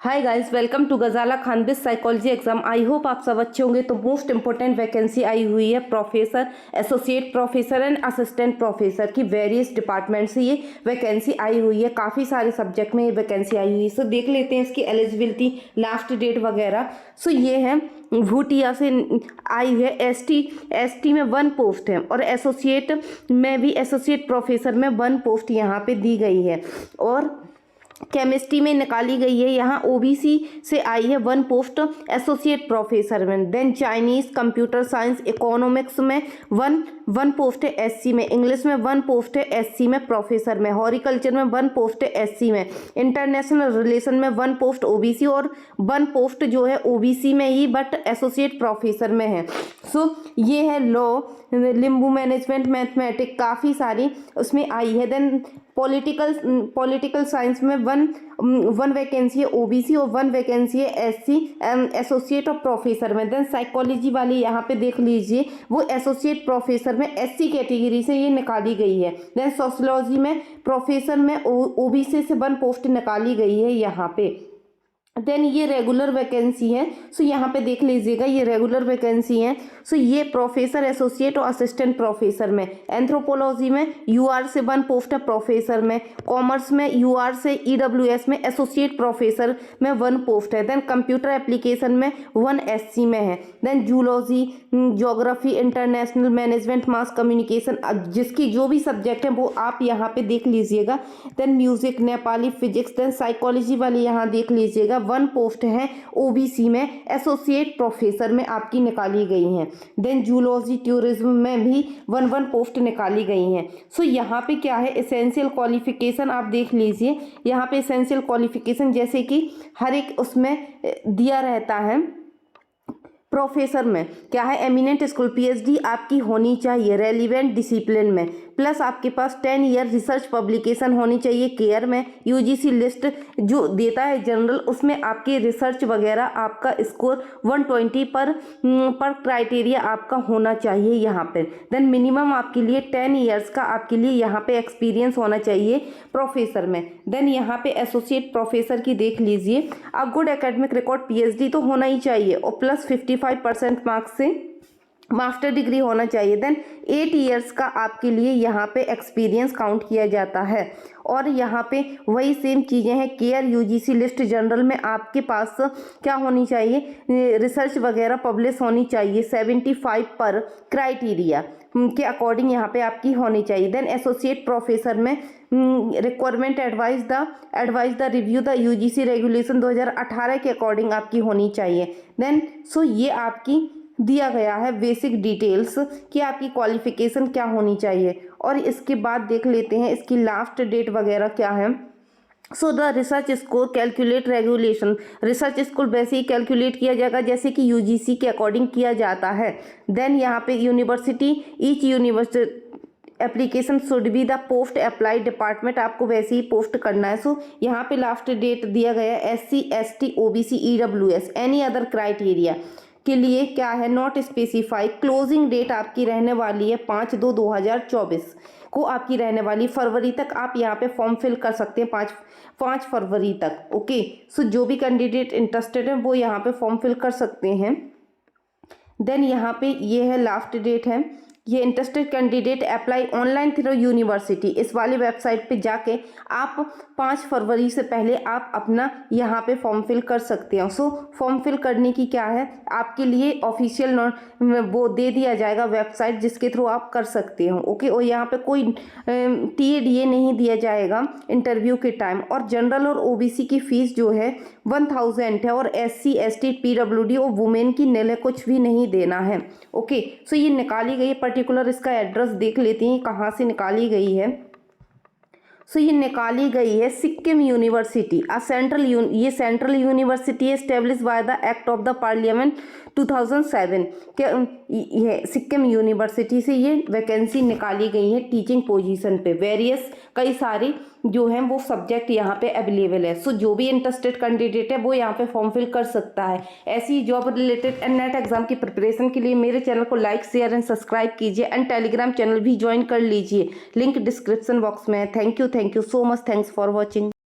Hi guys, welcome to Ghazala खानबिस psychology exam. I hope आप सब अच्छे होंगे। तो मोस्ट इंपॉर्टेंट वैकेंसी आई हुई है professor, associate professor and assistant professor की वेरियस डिपार्टमेंट से ये वैकेंसी आई हुई है। काफ़ी सारे सब्जेक्ट में ये वैकेंसी आई हुई है। सो देख लेते हैं इसकी एलिजिबिलिटी, लास्ट डेट वगैरह। सो ये है भूटिया से आई है। एसटी में 1 पोस्ट है और एसोसिएट में भी एसोसिएट प्रोफेसर में 1 पोस्ट यहाँ पे दी गई है। और केमिस्ट्री में निकाली गई है, यहाँ ओबीसी से आई है 1 पोस्ट एसोसिएट प्रोफेसर में। Then Chinese, computer science, economics में 1 पोस्ट है एससी में। इंग्लिश में 1 पोस्ट है एससी में प्रोफेसर में। हॉर्टिकल्चर में 1 पोस्ट है एससी में। इंटरनेशनल रिलेशन में 1 पोस्ट ओबीसी और 1 पोस्ट जो है ओबीसी में ही बट एसोसिएट प्रोफेसर में है। सो ये है लॉ, लिम्बू मैनेजमेंट, मैथमेटिक, काफ़ी सारी उसमें आई है। देन पॉलिटिकल साइंस में 1 वैकेंसी है ओबीसी और 1 वैकेंसी है एससी एसोसिएट और प्रोफेसर में। देन साइकोलॉजी वाली यहाँ पे देख लीजिए, वो एसोसिएट प्रोफेसर में एससी कैटेगरी से ये निकाली गई है। देन सोशियोलॉजी में प्रोफेसर में ओबीसी से 1 पोस्ट निकाली गई है यहाँ पे। देन ये रेगुलर वैकेंसी है। सो यहाँ पे देख लीजिएगा, ये रेगुलर वैकेंसी है। सो ये प्रोफेसर, एसोसिएट और असिस्टेंट प्रोफेसर में। एंथ्रोपोलॉजी में यूआर से 1 पोस्ट है प्रोफेसर में। कॉमर्स में यूआर से ईडब्ल्यूएस में एसोसिएट प्रोफेसर में 1 पोस्ट है। देन कंप्यूटर एप्लीकेशन में 1 एससी में है। Then zoology, geography, international management, mass communication, जिसकी जो भी सब्जेक्ट है वो आप यहाँ पे देख लीजिएगा। Then music, Nepali, physics. Then psychology वाली यहाँ देख लीजिएगा, 1 पोस्ट है ओबीसी में एसोसिएट प्रोफेसर में आपकी निकाली गई हैं। देन जूलॉजी, टूरिज्म में भी 1 पोस्ट निकाली गई हैं। सो यहाँ पे क्या है, एसेंशियल क्वालिफिकेशन आप देख लीजिए। यहाँ पे एसेंशियल क्वालिफिकेशन जैसे कि हर एक उसमें दिया रहता है। प्रोफेसर में क्या है, एमिनेंट स्कूल पीएचडी आपकी होनी चाहिए रेलिवेंट डिसिप्लिन में, प्लस आपके पास 10 ईयर रिसर्च पब्लिकेशन होनी चाहिए केयर में। यूजीसी लिस्ट जो देता है जनरल, उसमें आपके रिसर्च वगैरह आपका स्कोर 120 पर क्राइटेरिया आपका होना चाहिए यहाँ पे। देन मिनिमम आपके लिए 10 ईयर्स का आपके लिए यहाँ पे एक्सपीरियंस होना चाहिए प्रोफेसर में। देन यहाँ पे एसोसिएट प्रोफेसर की देख लीजिए, अब गुड एकेडमिक रिकॉर्ड पीएचडी तो होना ही चाहिए और प्लस 55% मार्क्स से मास्टर डिग्री होना चाहिए। देन 8 ईयर्स का आपके लिए यहाँ पे एक्सपीरियंस काउंट किया जाता है। और यहाँ पे वही सेम चीज़ें हैं, केयर, यूजीसी लिस्ट, जनरल में आपके पास क्या होनी चाहिए, रिसर्च वगैरह पब्लिश होनी चाहिए 75 पर क्राइटेरिया के अकॉर्डिंग यहाँ पे आपकी होनी चाहिए। देन एसोसिएट प्रोफेसर में requirement advise the review the UGC regulation 2018 के अकॉर्डिंग आपकी होनी चाहिए। देन सो ये आपकी दिया गया है बेसिक डिटेल्स कि आपकी क्वालिफिकेशन क्या होनी चाहिए। और इसके बाद देख लेते हैं इसकी लास्ट डेट वगैरह क्या है। So the research score calculate regulation, research score वैसे ही कैलकुलेट किया जाएगा जैसे कि यूजीसी के अकॉर्डिंग किया जाता है। देन यहाँ पे university, each university application should be the post applied department, आपको वैसे ही पोस्ट करना है। सो यहाँ पे लास्ट डेट दिया गया है SC, ST, OBC, EWS, any other criteria के लिए क्या है, नॉट स्पेसिफाई। क्लोजिंग डेट आपकी रहने वाली है 5/2/2024 को आपकी रहने वाली। फरवरी तक आप यहाँ पे फॉर्म फिल कर सकते हैं, 5 फरवरी तक। ओके, सो जो भी कैंडिडेट इंटरेस्टेड है वो यहाँ पे फॉर्म फिल कर सकते हैं। देन यहाँ पे ये है लास्ट डेट है, ये interested candidate apply online through university, इस वाली वेबसाइट पे जाके आप 5 फरवरी से पहले आप अपना यहाँ पे फॉर्म फिल कर सकते हो। सो फॉर्म फिल करने की क्या है, आपके लिए ऑफिशियल वो दे दिया जाएगा वेबसाइट जिसके थ्रू आप कर सकते हो। ओके, और यहाँ पे कोई टीएडीए नहीं दिया जाएगा इंटरव्यू के टाइम। और जनरल और ओबीसी की फ़ीस जो है 1000 है और एससी, एसटी, पीडब्ल्यूडी और वुमेन की नीले कुछ भी नहीं देना है। ओके, सो ये निकाली गई पर्टिकुलर, इसका एड्रेस देख लेते हैं कहाँ से निकाली गई है। सो ये निकाली गई है सिक्किम यूनिवर्सिटी, ये सेंट्रल यूनिवर्सिटी है establish by the act of the parliament 2007 के ये सिक्किम यूनिवर्सिटी से ये वैकेंसी निकाली गई है टीचिंग पोजीशन पे। वेरियस कई सारी जो हैं वो सब्जेक्ट यहाँ पे अवेलेबल है। सो जो भी इंटरेस्टेड कैंडिडेट है वो यहाँ पे फॉर्म फिल कर सकता है। ऐसी job related and net exam की प्रिपरेशन के लिए मेरे चैनल को लाइक, शेयर एंड सब्सक्राइब कीजिए एंड टेलीग्राम चैनल भी ज्वाइन कर लीजिए, लिंक डिस्क्रिप्शन बॉक्स में है। Thank you so much, thanks for watching.